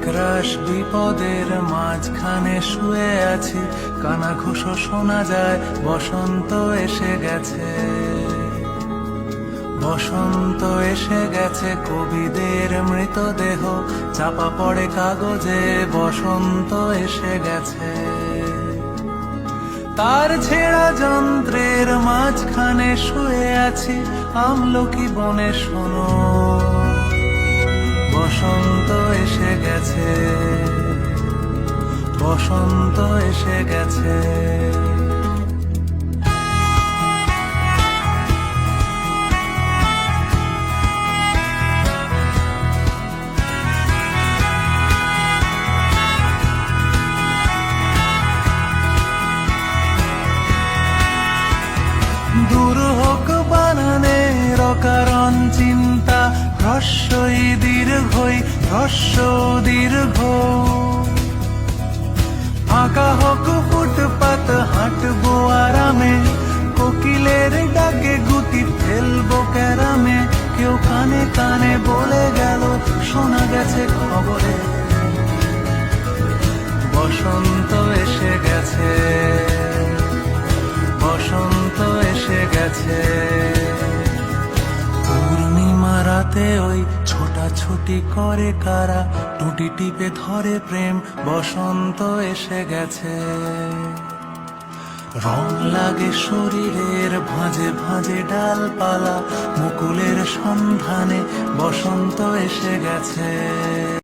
একরাশ বিপদের মাঝখানে শুয়ে আছি, কানাঘুষো শোনা যায়, বসন্ত এসে গেছে। বসন্ত এসে গেছে, কবিদের মৃতদেহ চাপা পড়ে কাগজে, বসন্ত এসে গেছে। তার ছেঁড়া যন্ত্রের মাঝখানে শুয়ে আছি, আমলকি বনে শোনো, বসন্ত এসে গেছে, বসন্ত এসে গেছে। দূর হোক বানানের অকারণ চিন্তা, হ্রস্বই দীর্ঘই, হ্রস্ব দীর্ঘ। ফাঁকা হোক ফুটপাত, হাঁটবো আরামে, কোকিলের ডাকে গুতি ফেলবো ক্যারামে। কেউ কানে কানে বলে গেল, শোনা গেছে খবরে, বসন্ত এসে গেছে, বসন্ত এসে গেছে। পূর্ণিমা রাতে ওই ছোটাছুটি করে কারা, টুটি টিপে ধরে প্রেম, বসন্ত এসে গেছে। রং লাগে শরীরের ভাঁজে ভাঁজে ডালপালা, মুকুলের সন্ধানে, বসন্ত এসে গেছে।